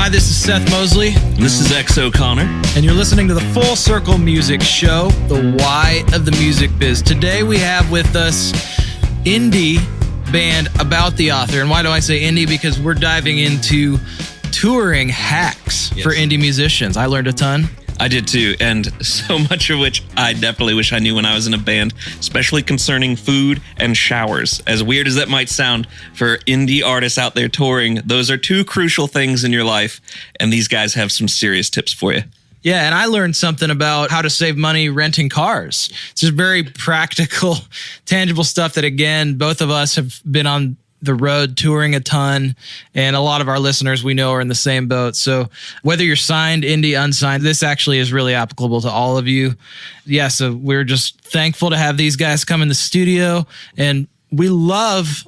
Hi, this is Seth Mosley. This is X O'Connor. And you're listening to the Full Circle Music Show, the why of the music biz. Today we have with us indie band About the Author. And why do I say indie? Because we're diving into touring hacks for indie musicians. I learned a ton. I did too, and so much of which I definitely wish I knew when I was in a band, especially concerning food and showers. As weird as that might sound for indie artists out there touring, those are two crucial things in your life, and these guys have some serious tips for you. Yeah, and I learned something about how to save money renting cars. It's just very practical, tangible stuff that, again, both of us have been on the road touring a ton, and a lot of our listeners we know are in the same boat. So whether you're signed, indie, unsigned, this actually is really applicable to all of you. Yeah, so we're just thankful to have these guys come in the studio, and we love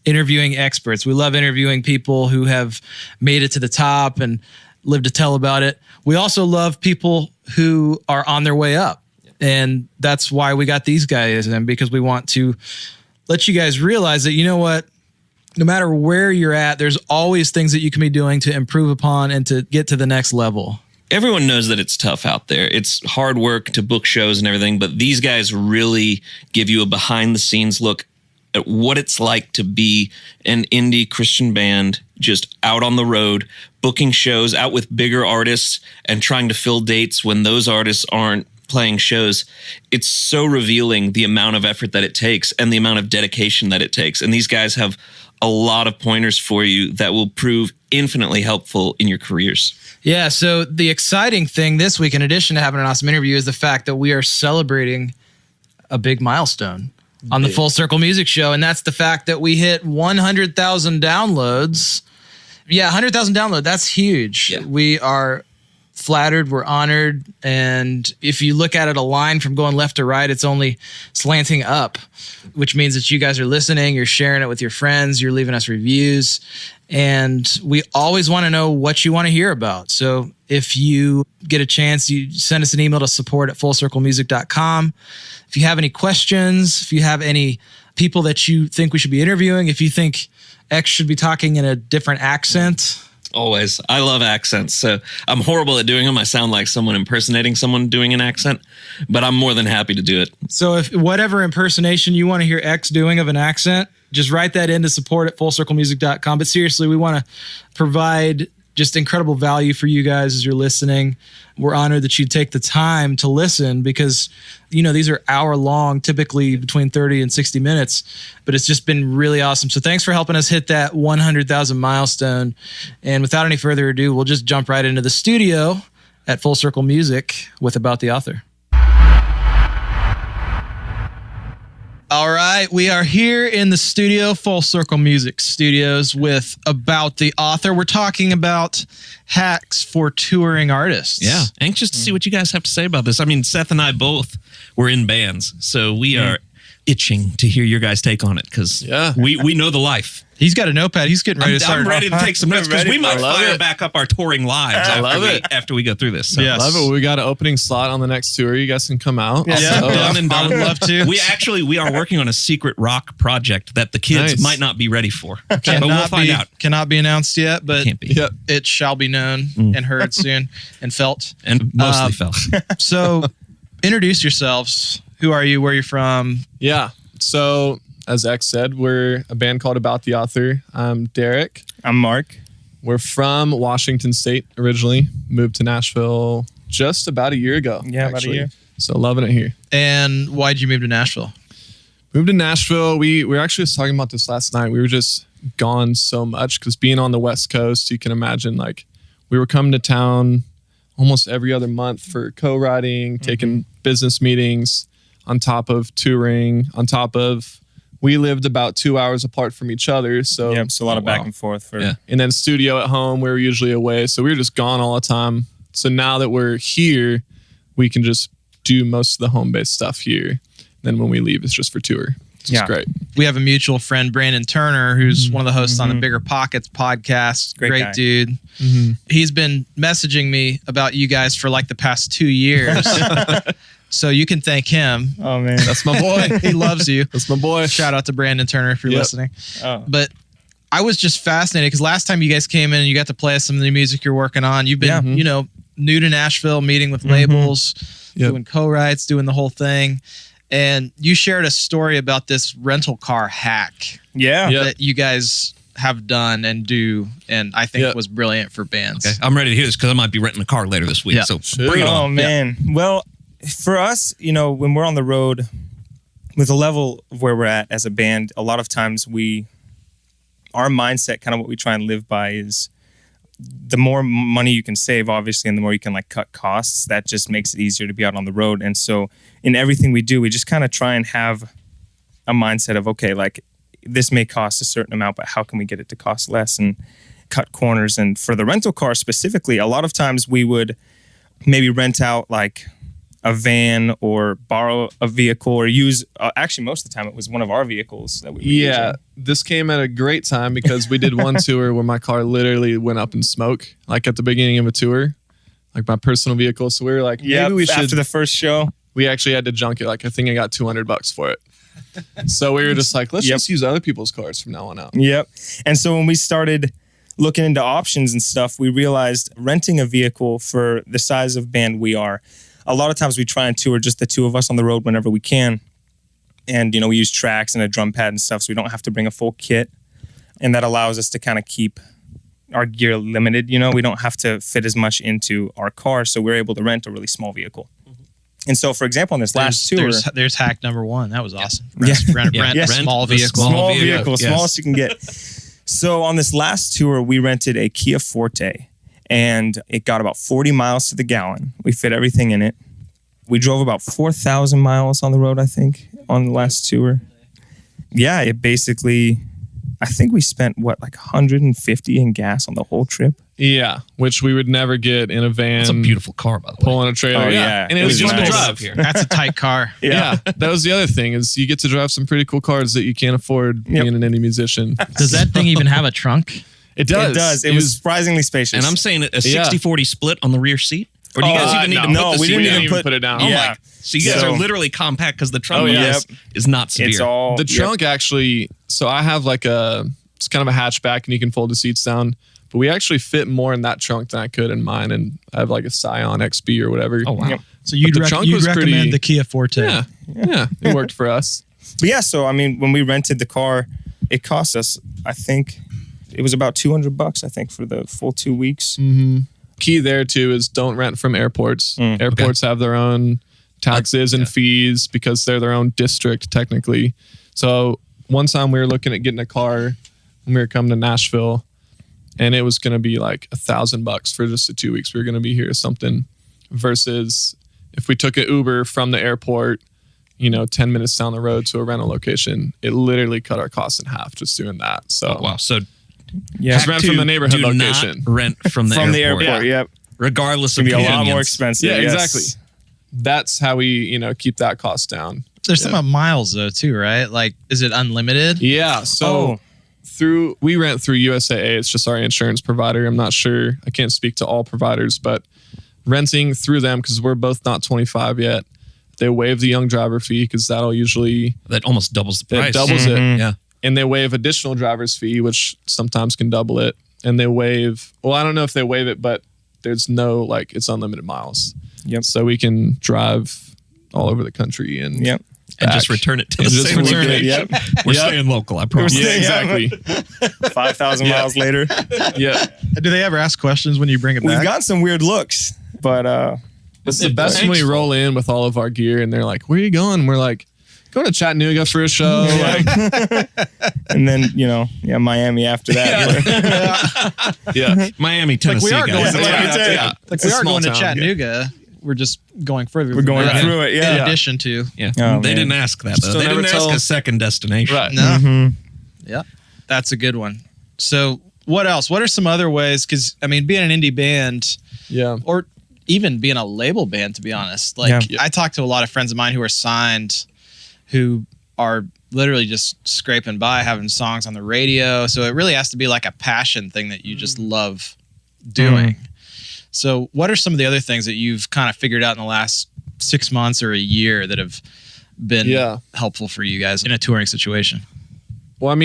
interviewing experts. We love interviewing people who have made it to the top and lived to tell about it. We also love people who are on their way up, and that's why we got these guys in, because we want to let you guys realize that, you know what, no matter where you're at, there's always things that you can be doing to improve upon and to get to the next level. Everyone knows that it's tough out there. It's hard work to book shows and everything, but these guys really give you a behind the scenes look at what it's like to be an indie Christian band just out on the road, booking shows out with bigger artists and trying to fill dates when those artists aren't playing shows. It's so revealing the amount of effort that it takes and the amount of dedication that it takes. And these guys have a lot of pointers for you that will prove infinitely helpful in your careers. Yeah, so the exciting thing this week, in addition to having an awesome interview, is the fact that we are celebrating a big milestone on the Full Circle Music Show, and that's the fact that we hit 100,000 downloads. Yeah, 100,000 downloads, that's huge. Yeah. We are flattered, we're honored, and if you look at it a line from going left to right, it's only slanting up, which means that you guys are listening, you're sharing it with your friends, you're leaving us reviews, and we always want to know what you want to hear about. So if you get a chance, you send us an email to support@fullcirclemusic.com. If you have any questions, if you have any people that you think we should be interviewing, if you think X should be talking in a different accent. Always. I love accents. So I'm horrible at doing them. I sound like someone impersonating someone doing an accent, but I'm more than happy to do it. So if whatever impersonation you want to hear X doing of an accent, just write that in to support@fullcirclemusic.com. But seriously, we want to provide just incredible value for you guys as you're listening. We're honored that you take the time to listen because, you know, these are hour long, typically between 30 and 60 minutes, but it's just been really awesome. So thanks for helping us hit that 100,000 milestone. And without any further ado, we'll just jump right into the studio at Full Circle Music with About the Author. All right, we are here in the studio, Full Circle Music Studios, with About the Author. We're talking about hacks for touring artists. Yeah, anxious to see what you guys have to say about this. I mean, Seth and I both were in bands, so we are itching to hear your guys' take on it because we know the life. He's got a notepad. He's getting ready to start. I'm ready to take some notes because we might fire back up our touring lives after we go through this. So. Yes. I love it. We got an opening slot on the next tour. You guys can come out. Yeah, done and done. I would love to. We are working on a secret rock project that the kids might not be ready for. But we'll find out. Cannot be announced yet, but it shall be known and heard soon and felt. And mostly felt. So introduce yourselves. Who are you? Where are you from? Yeah. So as X said, we're a band called About the Author. I'm Derek. I'm Mark. We're from Washington State originally. Moved to Nashville just about a year ago. Yeah, about a year. So loving it here. And why'd you move to Nashville? Moved to Nashville. We were actually just talking about this last night. We were just gone so much because being on the West Coast, you can imagine like we were coming to town almost every other month for co-writing, taking business meetings, on top of touring, on top of we lived about 2 hours apart from each other. So a lot of back and forth. And then studio at home, we were usually away. So we were just gone all the time. So now that we're here, we can just do most of the home-based stuff here. Then when we leave, it's just for tour. It's great. We have a mutual friend, Brandon Turner, who's one of the hosts on the Bigger Pockets podcast. Great dude. He's been messaging me about you guys for like the past 2 years. So you can thank him. Oh, man. That's my boy. He loves you. That's my boy. Shout out to Brandon Turner if you're listening. Oh. But I was just fascinated because last time you guys came in and you got to play us some of the music you're working on. You've been, you know, new to Nashville, meeting with labels, doing co-writes, doing the whole thing. And you shared a story about this rental car hack that you guys have done and do, and I think was brilliant for bands. Okay, I'm ready to hear this because I might be renting a car later this week. So bring it on. Oh, man. Well, for us, you know, when we're on the road with the level of where we're at as a band, a lot of times our mindset, kind of what we try and live by, is the more money you can save, obviously, and the more you can like cut costs, that just makes it easier to be out on the road. And so in everything we do, we just kind of try and have a mindset of, okay, like this may cost a certain amount, but how can we get it to cost less and cut corners? And for the rental car specifically, a lot of times we would maybe rent out like a van or borrow a vehicle or use, actually most of the time it was one of our vehicles that we were using. This came at a great time because we did one tour where my car literally went up in smoke, like at the beginning of a tour, like my personal vehicle. So we were like, maybe we should. After the first show, we actually had to junk it. Like I think I got $200 for it. So we were just like, let's just use other people's cars from now on out. And so when we started looking into options and stuff, we realized renting a vehicle for the size of band we are, a lot of times we try and tour just the two of us on the road whenever we can. And, you know, we use tracks and a drum pad and stuff, so we don't have to bring a full kit. And that allows us to kind of keep our gear limited. You know, we don't have to fit as much into our car, so we're able to rent a really small vehicle. And so, for example, on this last tour... There's hack number one. That was awesome. Rent a small vehicle. Small vehicle, smallest you can get. So on this last tour, we rented a Kia Forte, and it got about 40 miles to the gallon. We fit everything in it. We drove about 4,000 miles on the road, I think, on the last tour. Yeah, it basically... I think we spent, like 150 in gas on the whole trip? Yeah, which we would never get in a van. It's a beautiful car, by the way. Pulling a trailer. Oh, yeah. And it was fun nice to drive here. That's a tight car. Yeah, that was the other thing, is you get to drive some pretty cool cars that you can't afford being an indie musician. Does that thing even have a trunk? It does. It does. It was surprisingly spacious. And I'm saying a 60-40 split on the rear seat? Or do you guys even need to put the we seat didn't down? even put it down. Yeah. So you guys are literally compact because the trunk is not severe. It's all... The trunk actually, so I have like it's kind of a hatchback and you can fold the seats down, but we actually fit more in that trunk than I could in mine, and I have like a Scion XB or whatever. Oh, wow. Yep. So you'd recommend pretty, the Kia Forte? Yeah, it worked for us. But yeah, so I mean, when we rented the car, it cost us, I think, it was about $200, I think, for the full 2 weeks. Mm-hmm. Key there too is don't rent from airports. Airports have their own taxes and fees because they're their own district technically. So one time we were looking at getting a car when we were coming to Nashville, and it was going to be like $1,000 for just the 2 weeks we were going to be here or something, versus if we took an Uber from the airport, 10 minutes down the road to a rental location, it literally cut our costs in half just doing that. So wow. So just rent from the neighborhood location. Not rent from the from airport. the airport, yep. Regardless of It'd be a lot convenience. more expensive. Yeah, yes. exactly. That's how we, keep that cost down. There's some about miles though too, right? Like, is it unlimited? Yeah. So we rent through USAA. It's just our insurance provider. I'm not sure. I can't speak to all providers, but renting through them, because we're both not 25 yet, they waive the young driver fee because that almost doubles the price. It doubles it. Yeah. And they waive additional driver's fee, which sometimes can double it. And they waive, I don't know if they waive it, but there's no, it's unlimited miles. Yep. So we can drive all over the country and Yep. And just return it to the same location. Yep. We're staying local, I promise. Yeah, exactly. 5,000 miles later. Yeah. Do they ever ask questions when you bring it back? We've got some weird looks, but it's the best when we roll in with all of our gear and they're like, where are you going? We're like, going to Chattanooga for a show. And then, Miami after that. Yeah. Miami, Tennessee. we are guys. going we are going to Chattanooga. We're just going further. We're going through it, In addition to. Yeah. Oh, they man. didn't ask that, though. They didn't ask a second destination. Right. No. Mm-hmm. Yeah. That's a good one. So what else? What are some other ways? Because, being an indie band, or even being a label band, to be honest, I talk to a lot of friends of mine who are signed, who are literally just scraping by, having songs on the radio. So it really has to be like a passion thing that you just love doing. So what are some of the other things that you've kind of figured out in the last 6 months or a year that have been helpful for you guys in a touring situation? Well,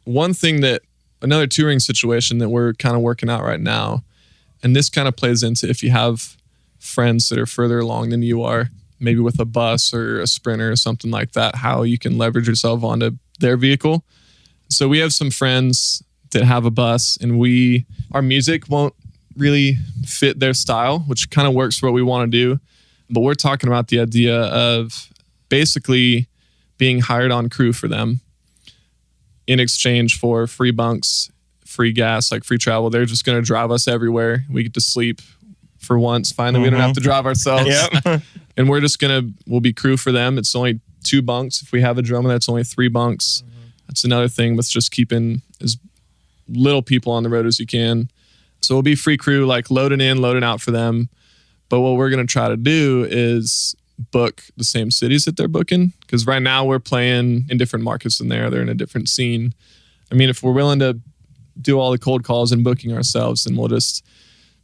one thing that another touring situation that we're kind of working out right now. And this kind of plays into if you have friends that are further along than you are, maybe with a bus or a Sprinter or something like that, how you can leverage yourself onto their vehicle. So we have some friends that have a bus, and our music won't really fit their style, which kind of works for what we want to do. But we're talking about the idea of basically being hired on crew for them in exchange for free bunks, free gas, like free travel. They're just going to drive us everywhere. We get to sleep for once. Finally, we don't have to drive ourselves. Yep. And we'll be crew for them. It's only 2 bunks. If we have a drummer, that's only 3 bunks. That's another thing with just keeping as little people on the road as you can. So we'll be free crew, like loading in, loading out for them. But what we're going to try to do is book the same cities that they're booking. Because right now we're playing in different markets than they're in a different scene. I mean, if we're willing to do all the cold calls and booking ourselves, then we'll just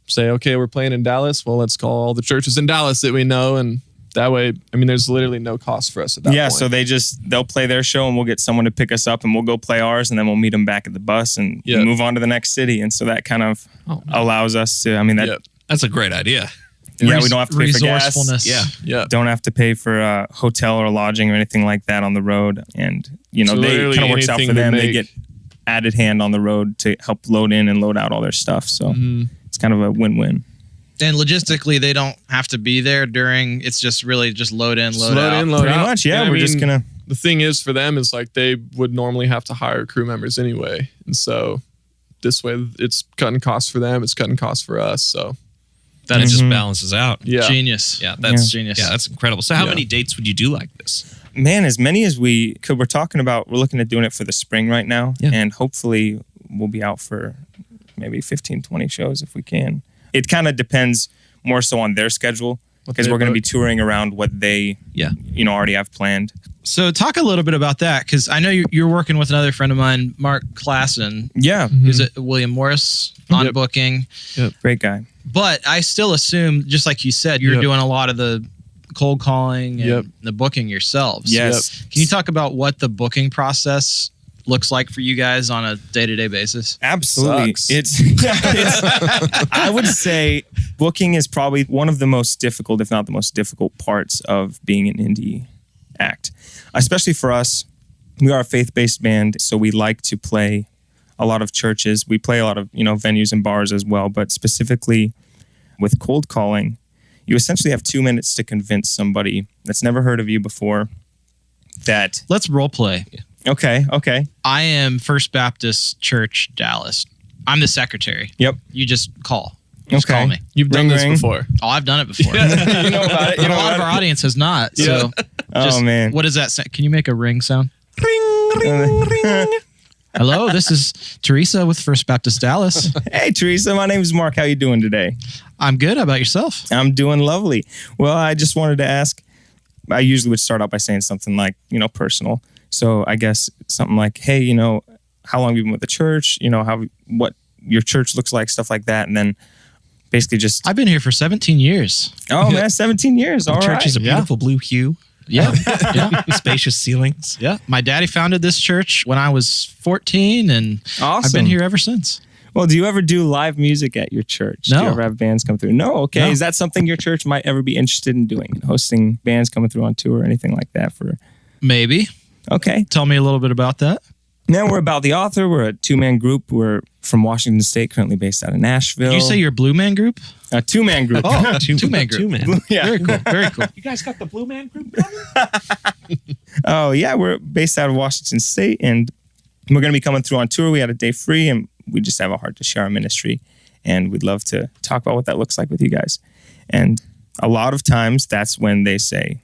say, okay, we're playing in Dallas. Well, let's call all the churches in Dallas that we know. And that way, I mean, there's literally no cost for us at that point. Yeah, so they'll play their show and we'll get someone to pick us up and we'll go play ours and then we'll meet them back at the bus and move on to the next city. And so that kind of allows us to, I mean, That's a great idea. Yeah, we don't have to pay for gas. Resourcefulness. Yeah. Don't have to pay for a hotel or lodging or anything like that on the road. And, So they literally kind of works out anything for them. to They make- get added hand on the road to help load in and load out all their stuff. So it's kind of a win-win. And logistically, they don't have to be there during. It's just really just load in, load out. load Pretty out. much, yeah. And We're just going to... The thing is for them is like they would normally have to hire crew members anyway. And so this way it's cutting costs for them. It's cutting costs for us. So That it just balances out. yeah. Genius. Yeah, that's genius. Yeah, that's incredible. So how Yeah. many dates would you do like this? Man, as many as we could. We're looking at doing it for the spring right now. Yeah. And hopefully we'll be out for maybe 15, 20 shows if we can. It kind of depends more so on their schedule because they we're going to be book. touring around what they already have planned. So talk a little bit about that, because I know you're working with another friend of mine, Mark Klassen, Yeah. who's at William Morris on Yep. booking. Great guy. But I still assume, just like you said, you're Yep. doing a lot of the cold calling and Yep. the booking yourselves. Yes. Can you talk about what the booking process looks like for you guys on a day-to-day basis? Absolutely. Sucks. It's I would say booking is probably one of the most difficult, if not the most difficult parts of being an indie act. Especially for us, we are a faith-based band, so we like to play a lot of churches. We play a lot of, venues and bars as well, but specifically with cold calling, you essentially have 2 minutes to convince somebody that's never heard of you before that, Let's role play. okay. I am First Baptist Church, Dallas. I'm the secretary. Yep. You just call. Just Okay. call me. You've done Ring, this ring. before. Oh, I've done it before. You know about it. But a lot of our audience has not. So Oh, man. What does that sound? Can you make a ring sound? Hey, Hello, this is Teresa with First Baptist Dallas. Teresa, my name is Mark. How you doing today? I'm good. How about yourself? I'm doing lovely. Well, I just wanted to ask, I usually would start out by saying something like, personal. So I guess something like, hey, how long have you been with the church? What your church looks like, stuff like that. And then basically just, I've been here for 17 years. oh man, 17 years. All The church right. is a beautiful blue hue. Yeah. Spacious ceilings. Yeah. My daddy founded this church when I was 14, and Awesome. I've been here ever since. Well, do you ever do live music at your church? No. Do you ever have bands come through? No. Okay. No. Is that something your church might ever be interested in doing? Hosting bands coming through on tour or anything like that for, Maybe. okay. Tell me a little bit about that. Now we're About the Author. We're a 2-man group. We're from Washington State, currently based out of Nashville. Did you say you're Blue Man Group? A 2-man group. Oh, two-man group. Two-man. Yeah. Very cool. Very cool. You guys got the Blue Man Group? Oh, yeah. We're based out of Washington State, and we're going to be coming through on tour. We had a day free, and we just have a heart to share our ministry, and we'd love to talk about what that looks like with you guys. And a lot of times, that's when they say,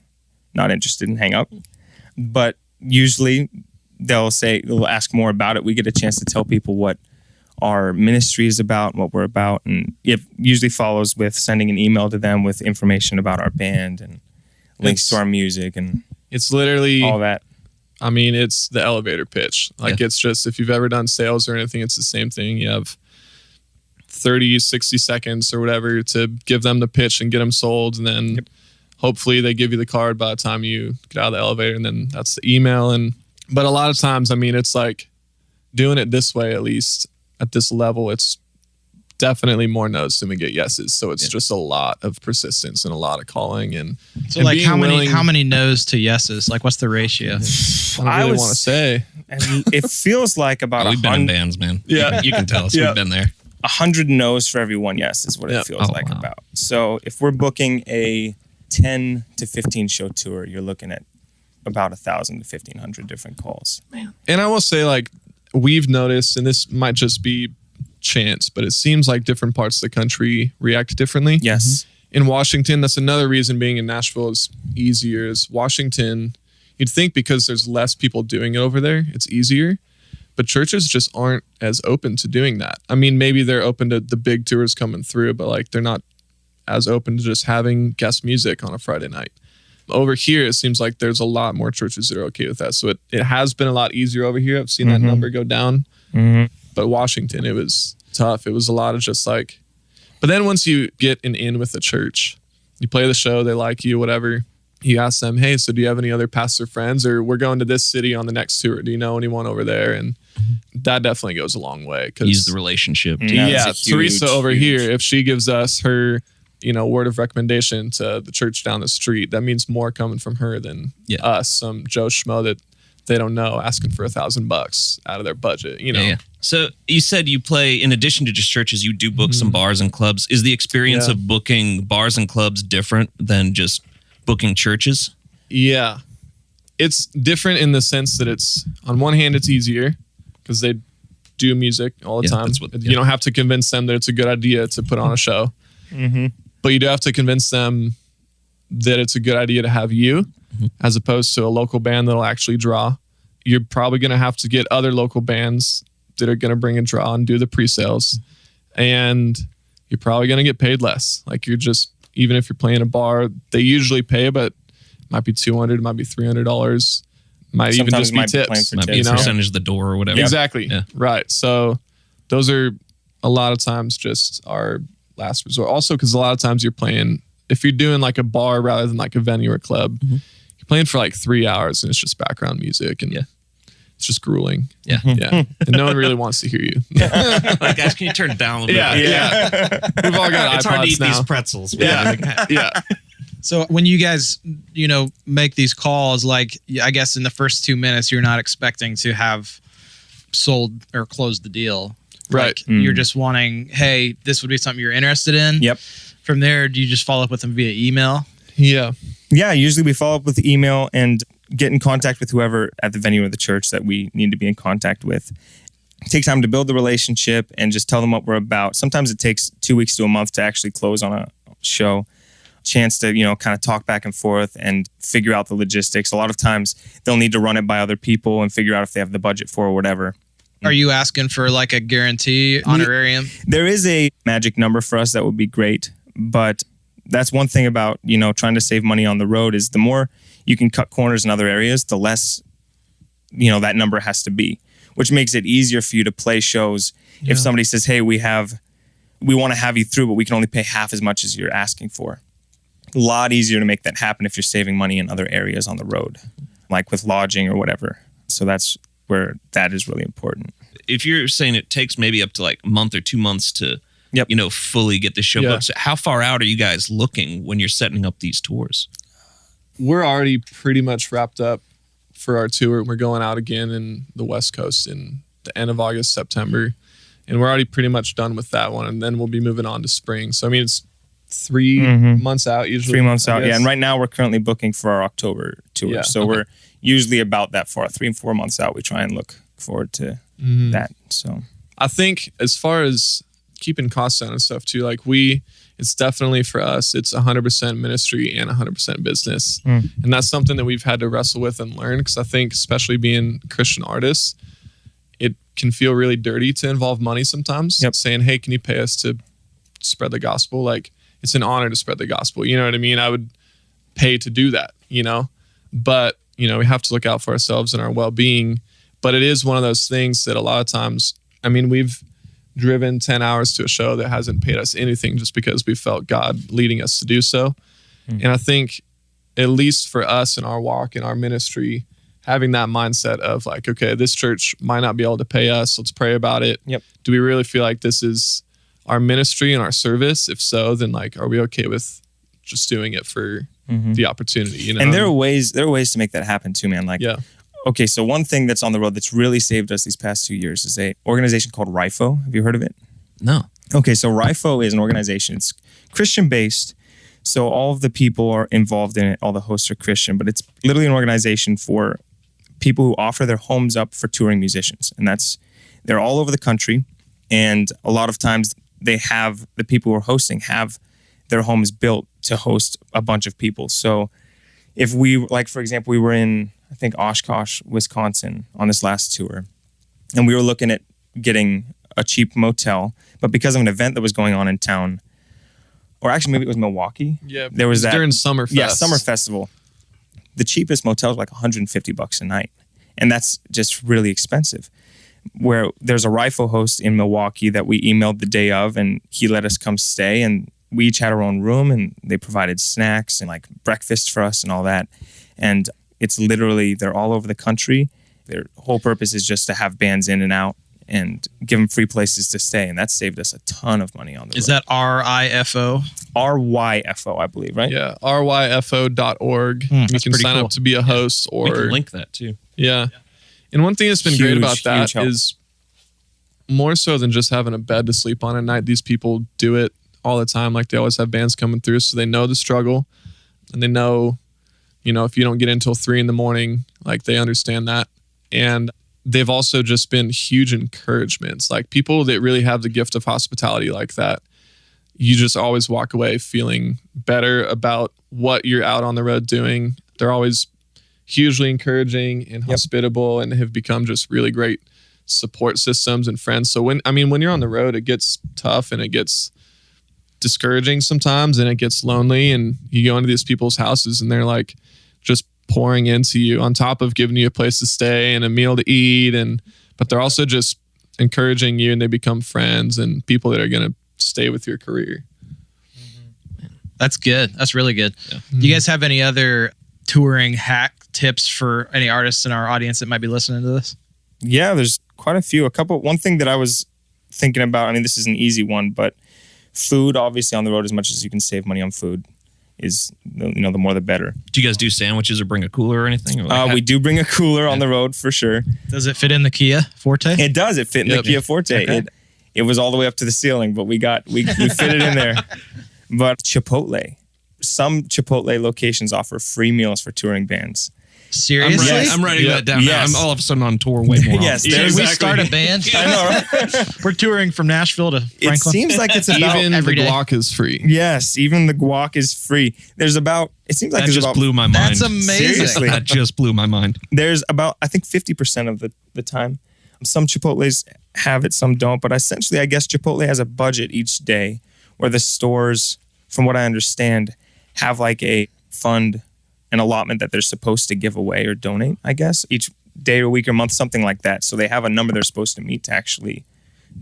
not interested, and hang up. But usually, they'll ask more about it. We get a chance to tell people what our ministry is about, what we're about, and it usually follows with sending an email to them with information about our band and links to our music and It's literally all that. I mean, it's the elevator pitch. Like it's just, if you've ever done sales or anything, it's the same thing. You have 30, 60 seconds or whatever to give them the pitch and get them sold. And then hopefully they give you the card by the time you get out of the elevator, and then that's the email. But a lot of times, I mean, it's like doing it this way, at least. at this level, it's definitely more no's than we get yeses. So it's just a lot of persistence and a lot of calling. And So and like being how willing- many no's to yeses? Like what's the ratio? I don't I really was- want to say. And it feels like about We've been in 100, bands, man. Yeah. You can tell us. Yeah. We've been there. 100 no's for every one yes is what Yeah. it feels Oh, like wow. about. So if we're booking a 10 to 15 show tour, you're looking at about 1,000 to 1,500 different calls. And I will say, like, we've noticed, and this might just be chance, but it seems like different parts of the country react differently. Yes. In Washington, that's another reason being in Nashville is easier. Is Washington, you'd think because there's less people doing it over there, it's easier. But churches just aren't as open to doing that. I mean, maybe they're open to the big tours coming through, but like they're not as open to just having guest music on a Friday night. Over here, it seems like there's a lot more churches that are okay with that. So it has been a lot easier over here. I've seen that number go down. But Washington, it was tough. It was a lot of just like, but then once you get an in with the church, you play the show, they like you, whatever. You ask them, hey, so do you have any other pastor friends? Or we're going to this city on the next tour. Do you know anyone over there? And that definitely goes a long way. Use the relationship. Yeah, Yeah, that's a Teresa huge, over huge- here, if she gives us her, word of recommendation to the church down the street, that means more coming from her than us, some Joe Schmo that they don't know, asking for $1,000 out of their budget, Yeah. So you said you play, in addition to just churches, you do book some bars and clubs. Is the experience Yeah. of booking bars and clubs different than just booking churches? Yeah. It's different in the sense that it's, on one hand, it's easier because they do music all the Yeah, time. that's what- You don't have to convince them that it's a good idea to put on a show. But you do have to convince them that it's a good idea to have you as opposed to a local band that'll actually draw. You're probably going to have to get other local bands that are going to bring a draw and do the pre-sales. And you're probably going to get paid less. Like you're just, even if you're playing a bar, they usually pay, but it might be $200, it might be $300, might even Sometimes just be might be playing tips. for Might be you a know? percentage of the door or whatever. Exactly. Yeah. Right. So those are a lot of times just our last resort. Also, because a lot of times you're playing, if you're doing like a bar rather than like a venue or club, you're playing for like 3 hours and it's just background music and it's just grueling. Yeah. Yeah. And no one really wants to hear you. Like, guys, can you turn it down a little bit? Yeah. We've all got It's hard to iPods eat now. these pretzels. Yeah. Yeah. So when you guys, make these calls, like I guess in the first 2 minutes, you're not expecting to have sold or closed the deal. Right. Like, you're just wanting, hey, this would be something you're interested in. Yep. From there, do you just follow up with them via email? Yeah. Yeah, usually we follow up with email and get in contact with whoever at the venue or the church that we need to be in contact with. Take time to build the relationship and just tell them what we're about. Sometimes it takes 2 weeks to a month to actually close on a show. Chance to, kind of talk back and forth and figure out the logistics. A lot of times they'll need to run it by other people and figure out if they have the budget for or whatever. Are you asking for like a guarantee honorarium? There is a magic number for us that would be great, but that's one thing about, trying to save money on the road is the more you can cut corners in other areas, the less, that number has to be, which makes it easier for you to play shows. If somebody says, hey, we want to have you through, but we can only pay half as much as you're asking for. A lot easier to make that happen if you're saving money in other areas on the road, like with lodging or whatever. So that's where that is really important. If you're saying it takes maybe up to like a month or 2 months to, fully get the show booked, so how far out are you guys looking when you're setting up these tours? We're already pretty much wrapped up for our tour. We're going out again in the West Coast in the end of August, September. And we're already pretty much done with that one. And then we'll be moving on to spring. So, I mean, it's 3 months out usually. 3 months I out, guess. yeah. And right now we're currently booking for our October tour. Yeah, So we're usually about that far, 3 and 4 months out. We try and look forward to that. So I think as far as keeping costs down and stuff too, like it's definitely for us, it's 100% ministry and 100% business. And that's something that we've had to wrestle with and learn, because I think especially being Christian artists, it can feel really dirty to involve money sometimes. Saying, hey, can you pay us to spread the gospel? Like, it's an honor to spread the gospel. You know what I mean? I would pay to do that, but we have to look out for ourselves and our well-being. But it is one of those things that a lot of times, I mean, we've driven 10 hours to a show that hasn't paid us anything just because we felt God leading us to do so. And I think, at least for us in our walk, in our ministry, having that mindset of like, okay, this church might not be able to pay us. Let's pray about it. Yep. Do we really feel like this is our ministry and our service? If so, then like, are we okay with just doing it for the opportunity? You know, And there are ways to make that happen too, man. Like, yeah, okay, so one thing that's on the road that's really saved us these past 2 years is a organization called RYFO. Have you heard of it? No. Okay, so RYFO is an organization. It's Christian-based, so all of the people are involved in it. All the hosts are Christian, but it's literally an organization for people who offer their homes up for touring musicians. And they're all over the country, and a lot of times the people who are hosting have their homes built to host a bunch of people. So if we, like for example, we were in, I think, Oshkosh, Wisconsin on this last tour, and we were looking at getting a cheap motel, but because of an event that was going on in town, or actually maybe it was Milwaukee. yeah. There was that during Summerfest. Yeah, Summer Festival. The cheapest motel was like $150 a night, and that's just really expensive. Where there's a RYFO host in Milwaukee that we emailed the day of, and he let us come stay, and we each had our own room, and they provided snacks and like breakfast for us and all that. And it's literally, they're all over the country. Their whole purpose is just to have bands in and out and give them free places to stay. And that saved us a ton of money on the road. Is that RIFO? RYFO, I believe, right? Yeah, ryfo.org. You that's can pretty sign cool. up to be a host, or We can link that too. yeah. And one thing that's been great Huge, about that huge help. is more so than just having a bed to sleep on at night. These people do it all the time. Like, they always have bands coming through, so they know the struggle, and they know, you know, if you don't get in until 3 a.m, like, they understand that. And they've also just been huge encouragements. Like, people that really have the gift of hospitality like that, you just always walk away feeling better about what you're out on the road doing. They're always hugely encouraging and hospitable, and have become just really great support systems and friends. So when you're on the road, it gets tough and it gets discouraging sometimes, and it gets lonely, and you go into these people's houses and they're like just pouring into you on top of giving you a place to stay and a meal to eat, but they're also just encouraging you, and they become friends and people that are going to stay with your career. That's good. That's really good. Yeah. Do you guys have any other touring hack tips for any artists in our audience that might be listening to this? Yeah, there's quite a few. One thing that I was thinking about, I mean, this is an easy one, but food, obviously on the road, as much as you can save money on food, is, you know, the more the better. Do you guys do sandwiches or bring a cooler or anything? Or like We do bring a cooler on the road for sure. Does it fit in the Kia Forte? It does. It fit in the Kia Forte. Okay. It was all the way up to the ceiling, but we fit it in there. But Chipotle. Some Chipotle locations offer free meals for touring bands. Seriously? I'm writing that down Yes. now. I'm all of a sudden on tour way more. Yes, often. Should there's we exactly. start a band? I know, right? We're touring from Nashville to Franklin. It seems like it's about Even every the day. guac is free. Yes, even the guac is free. It seems like That there's just about blew my mind. That's amazing. Seriously. That just blew my mind. there's about, I think, 50% of the time. Some Chipotles have it, some don't. But essentially, I guess Chipotle has a budget each day where the stores, from what I understand, have like a fund, an allotment that they're supposed to give away or donate, I guess, each day or week or month, something like that. So they have a number they're supposed to meet to actually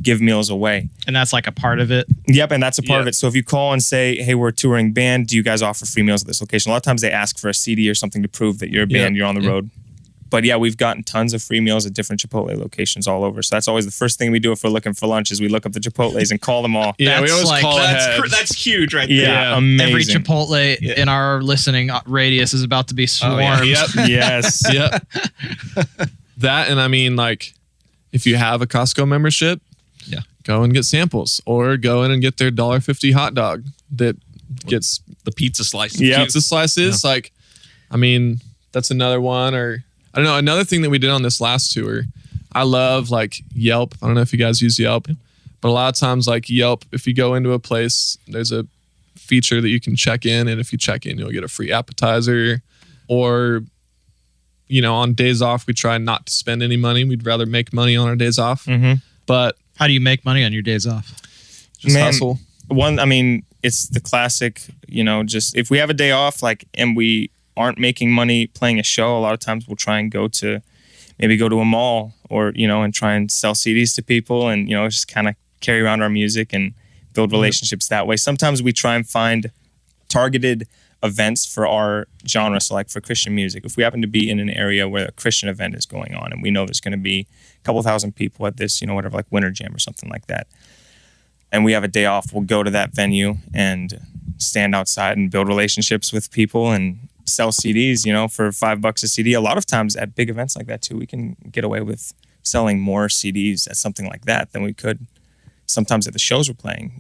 give meals away. And that's like a part of it. Yep, and that's a part of it. So if you call and say, hey, we're a touring band, do you guys offer free meals at this location? A lot of times they ask for a CD or something to prove that you're a band, you're on the road. But yeah, we've gotten tons of free meals at different Chipotle locations all over. So that's always the first thing we do if we're looking for lunch is we look up the Chipotles and call them all. Yeah, we That's always like- call ahead. That's huge right Yeah, amazing. Every Chipotle in our listening radius is about to be swarmed. Yep. Yes. Yep. That, and I mean, like, if you have a Costco membership, go and get samples, or go in and get their $1.50 hot dog that gets The pizza slices. Yeah. pizza slices. Like, I mean, that's another one. Or I don't know, another thing that we did on this last tour, I love like Yelp. I don't know if you guys use Yelp, but a lot of times like Yelp, if you go into a place, there's a feature that you can check in, and if you check in, you'll get a free appetizer. Or, you know, on days off, we try not to spend any money. We'd rather make money on our days off. Mhm. But How do you make money on your days off? just Man, hustle. I mean, it's the classic, you know, just if we have a day off, like, and we aren't making money playing a show, a lot of times we'll try and go to a mall, or, you know, and try and sell CDs to people, and, you know, just kind of carry around our music and build relationships that way. Sometimes we try and find targeted events for our genre. So like for Christian music, if we happen to be in an area where a Christian event is going on and we know there's going to be a couple thousand people at this, whatever, like Winter Jam or something like that, and we have a day off, we'll go to that venue and stand outside and build relationships with people and sell CDs, for $5 a CD. A lot of times at big events like that too, we can get away with selling more CDs at something like that than we could sometimes at the shows we're playing,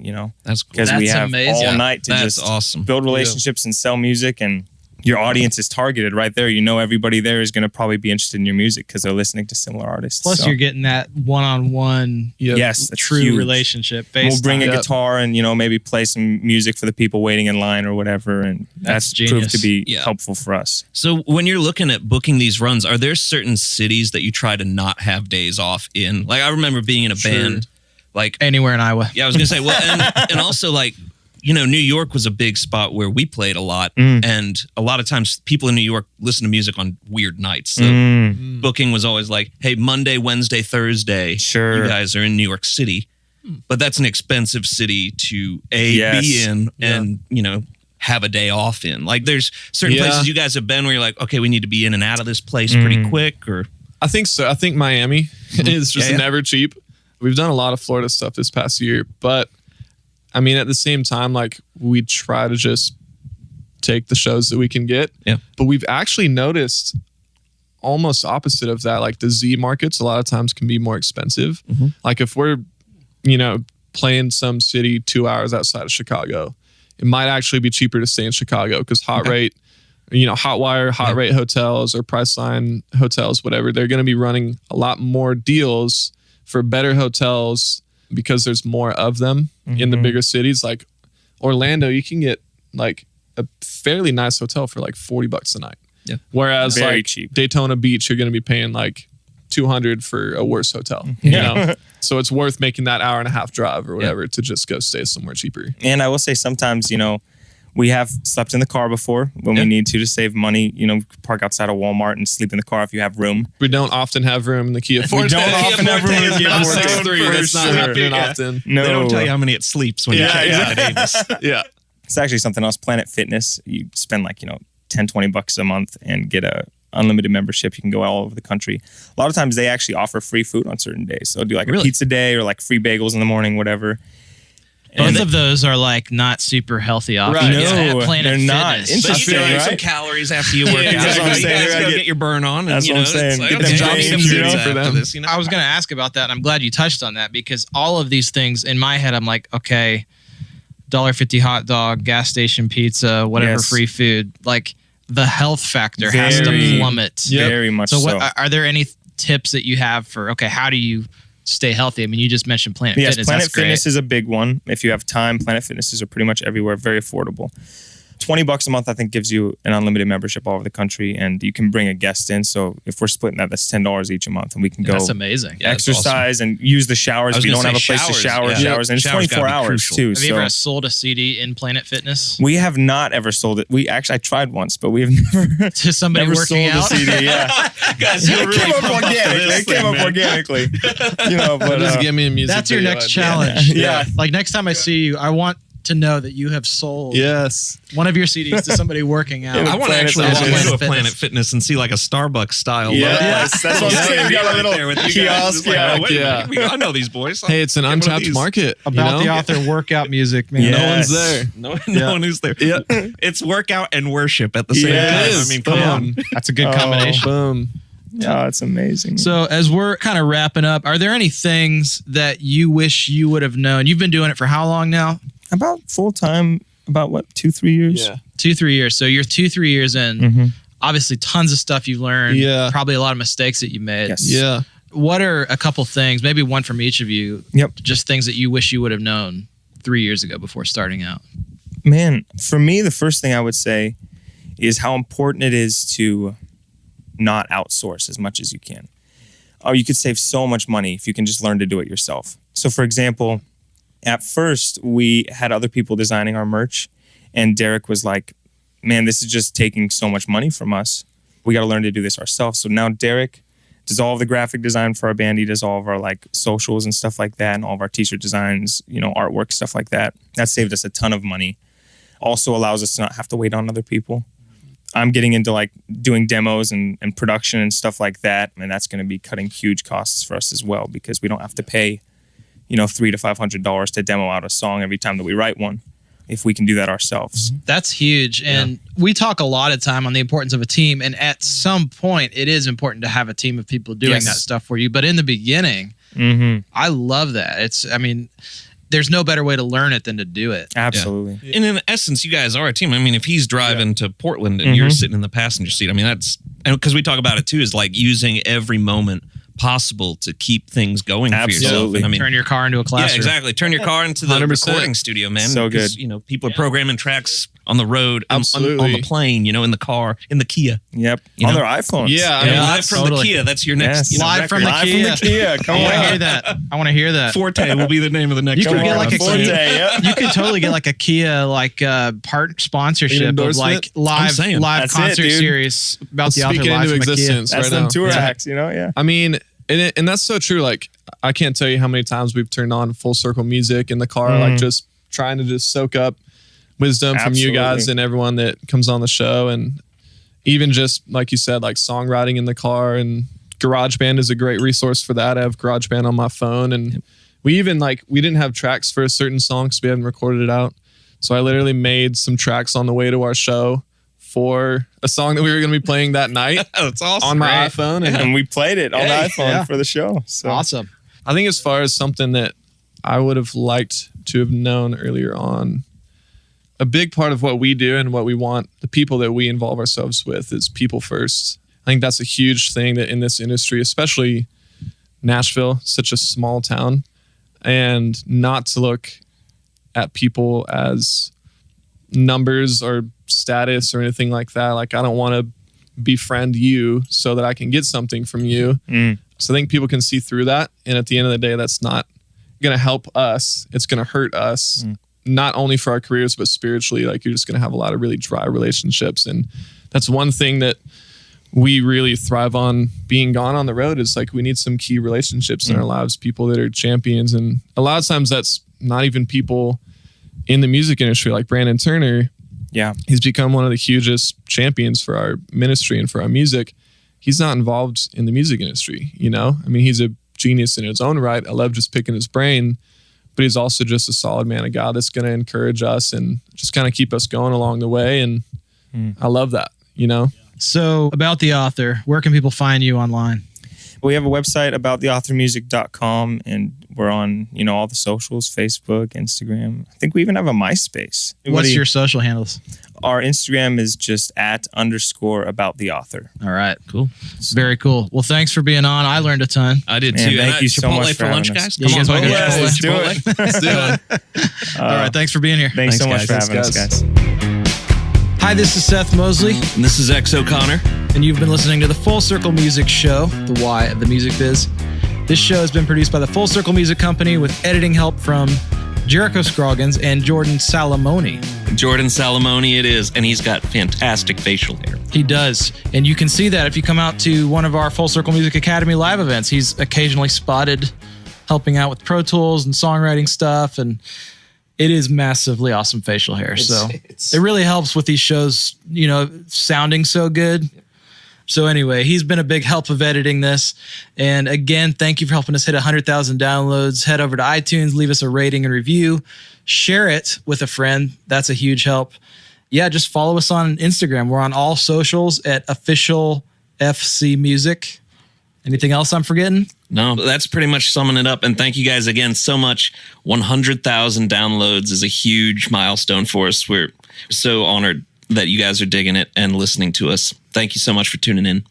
That's cool. because we That's have amazing. all night to That's just awesome. build relationships and sell music, and your audience is targeted right there. Everybody there is going to probably be interested in your music because they're listening to similar artists. Plus, So, you're getting that one-on-one, yes, that's true huge. relationship. We'll bring a Yep. guitar and maybe play some music for the people waiting in line or whatever, and That's that's proved to genius. be Yeah. helpful for us. So when you're looking at booking these runs, are there certain cities that you try to not have days off in? Like I remember being in a band, like Anywhere in Iowa. yeah, I was gonna say, well, and also like New York was a big spot where we played a lot, and a lot of times people in New York listen to music on weird nights. So booking was always like, hey, Monday, Wednesday, Thursday, Sure. you guys are in New York City, but that's an expensive city to Yes. be in, and have a day off in. Like there's certain Yeah. places you guys have been where you're like, okay, we need to be in and out of this place pretty quick, or I think so. I think Miami is just Yeah, yeah. never cheap. We've done a lot of Florida stuff this past year, but I mean, at the same time, like we try to just take the shows that we can get. Yeah. But we've actually noticed almost opposite of that. Like the Z markets a lot of times can be more expensive. Like if we're, playing some city 2 hours outside of Chicago, it might actually be cheaper to stay in Chicago because hot rate, Hotwire, hot rate hotels or Priceline hotels, whatever, they're going to be running a lot more deals for better hotels because there's more of them in the bigger cities. Like Orlando, you can get like a fairly nice hotel for like $40 a night. Yeah. Whereas Very like cheap. Daytona Beach, you're going to be paying like $200 for a worse hotel. So it's worth making that hour and a half drive or whatever to just go stay somewhere cheaper. And I will say sometimes, we have slept in the car before when we need to save money. Park outside of Walmart and sleep in the car if you have room. We don't often have room in the Kia Forte. don't often have room in the Kia Not Forte. 6'3", that's not For happening sure. often. No, they don't tell you how many it sleeps when you check out at Avis. Yeah. It's actually something else. Planet Fitness, you spend like, $10, $20 a month and get a unlimited membership. You can go all over the country. A lot of times they actually offer free food on certain days. So they'll do like a pizza day or like free bagels in the morning, whatever. Both of those are like not super healthy options. Right. No, at Planet they're not. Fitness. But you Interesting, can eat some right? calories after you work out. that's what I'm You saying. guys I go get- get your burn on. And, That's what I'm saying. It's Get like, them okay, job eat some security pizza for after them. this, I was going to ask about that, and I'm glad you touched on that because all of these things in my head, I'm like, okay, $1.50 hot dog, gas station pizza, whatever Yes. free food, like the health factor has to Very- plummet. Very much so. So, are there any tips that you have for how do you stay healthy? I mean, you just mentioned Planet Yes, Fitness. Planet That's great. Fitness is a big one. If you have time, Planet Fitnesses are pretty much everywhere, very affordable. $20 a month, I think, gives you an unlimited membership all over the country, and you can bring a guest in. So if we're splitting that, that's $10 each a month, and we can go That's amazing. Yeah, that's exercise and use the showers. I was If you don't gonna have a say place to shower, showers, yeah. showers, and it's Showers 24 gotta be hours crucial. too. Have you So ever sold a CD in Planet Fitness we have not ever sold it. I tried once, but we have never to somebody never working sold out? a CD. Yeah, Guys, you're it really came up pumped up for organically. this It came thing, up man. organically. But Just give me a music That's your video next idea. challenge. Yeah. Like next time I see you, I want to know that you have sold Yes. one of your CDs to somebody working out. Yeah, I want to Planet actually Fitness. walk into a Planet Planet Fitness and see like a Starbucks style. Yes, that's what I'm saying. We got a little kiosk. Yeah, yeah. I know these boys. Hey, it's an Get one of untapped these. market. About the author workout music, man. Yeah. No one's Yes. there. No one is there. Yeah. It's workout and worship at the same Yeah, time. it is. I mean, come Boom. on. That's a good Oh. combination. Boom. Yeah, it's amazing. So as we're kind of wrapping up, are there any things that you wish you would have known? You've been doing it for how long now? About full time, about what, 2-3 years? Yeah. 2-3 years. So you're 2-3 years in. Obviously, tons of stuff you've learned. Yeah. Probably a lot of mistakes that you made. Yes. Yeah. What are a couple things, maybe one from each of you, Yep. just things that you wish you would have known 3 years ago before starting out? Man, for me, the first thing I would say is how important it is to not outsource as much as you can. Oh, you could save so much money if you can just learn to do it yourself. So, for example, at first we had other people designing our merch, and Derek was like, man, this is just taking so much money from us. We got to learn to do this ourselves. So now Derek does all of the graphic design for our band. He does all of our like socials and stuff like that, and all of our t-shirt designs, artwork, stuff like that. That saved us a ton of money. also allows us to not have to wait on other people. I'm getting into like doing demos and production and stuff like that, and that's going to be cutting huge costs for us as well, because we don't have to pay, $300 to $500 to demo out a song every time that we write one, if we can do that ourselves. That's huge. And we talk a lot of time on the importance of a team. And at some point, it is important to have a team of people doing that stuff for you. But in the beginning, I love that. There's no better way to learn it than to do it. Absolutely. Yeah. And in essence, you guys are a team. I mean, if he's driving to Portland and you're sitting in the passenger seat, I mean, that's, because we talk about it too, is like using every moment possible to keep things going for yourself. And, I mean, turn your car into a classroom. Yeah, exactly. Turn your car into the 100%. recording studio, man. So good. People are programming tracks on the road, on Absolutely. the plane, in the car, in the Kia. Yep. You on know? their iPhones. Yeah, I Yeah, mean, live from the Kia. That's your next Live from record. the Kia. Come I want to on. hear that. I want to hear that. Forte will be the name of the next You could record. get like a Forte, Kia. yeah. You could totally get like a Kia part sponsorship of endorsement? like live That's it, concert dude. series about the author Speaking live into from a Kia. existence That's right them now. tour acts, yeah. I mean, and that's so true. Like, I can't tell you how many times we've turned on Full Circle music in the car, like just trying to just soak up wisdom from you guys Absolutely. and everyone that comes on the show. And even just, like you said, like songwriting in the car, and GarageBand is a great resource for that. I have GarageBand on my phone, and we even we didn't have tracks for a certain song because we hadn't recorded it out. So I literally made some tracks on the way to our show for a song that we were going to be playing that night That's awesome. on my iPhone. And we played it on the iPhone yeah. for the show. So Awesome. I think as far as something that I would have liked to have known earlier on, a big part of what we do and what we want the people that we involve ourselves with is people first. I think that's a huge thing that in this industry, especially Nashville, such a small town, and not to look at people as numbers or status or anything like that. Like, I don't want to befriend you so that I can get something from you. So I think people can see through that. And at the end of the day, that's not going to help us. It's going to hurt us, not only for our careers, but spiritually. Like, you're just going to have a lot of really dry relationships. And that's one thing that we really thrive on being gone on the road, is like, we need some key relationships in our lives, people that are champions. And a lot of times that's not even people in the music industry, like Brandon Turner. yeah. He's become one of the hugest champions for our ministry and for our music. He's not involved in the music industry, I mean, he's a genius in his own right. I love just picking his brain, but he's also just a solid man of God that's going to encourage us and just kind of keep us going along the way. And I love that, So about the author, where can people find you online? We have a website about theauthormusic.com, and we're on, all the socials, Facebook, Instagram. I think we even have a MySpace. What's your social handles? Our Instagram is just @_about-the-author. All right, cool. Very cool. Well, thanks for being on. I learned a ton. I did Man, too. thank And you so Chipotle much for for lunch, having guys. us. You guys wanna go to Yes, Chipotle? let's do Chipotle? it. Let's do it. All right, thanks for being here. Thanks so much for guys. having us, Thanks, guys. Hi, this is Seth Mosley, And this is X O'Connor. and you've been listening to the Full Circle Music Show, the why of the music biz. This show has been produced by the Full Circle Music Company with editing help from Jericho Scroggins and Jordan Salamoni. Jordan Salamoni it is, and he's got fantastic facial hair. He does. And you can see that if you come out to one of our Full Circle Music Academy live events. He's occasionally spotted helping out with Pro Tools and songwriting stuff. And it is massively awesome facial hair. So it really helps with these shows, sounding so good. So anyway, he's been a big help of editing this. And again, thank you for helping us hit 100,000 downloads. Head over to iTunes, leave us a rating and review. Share it with a friend. That's a huge help. Yeah, just follow us on Instagram. We're on all socials at official FC Music. Anything else I'm forgetting? No, that's pretty much summing it up. And thank you guys again so much. 100,000 downloads is a huge milestone for us. We're so honored that you guys are digging it and listening to us. Thank you so much for tuning in.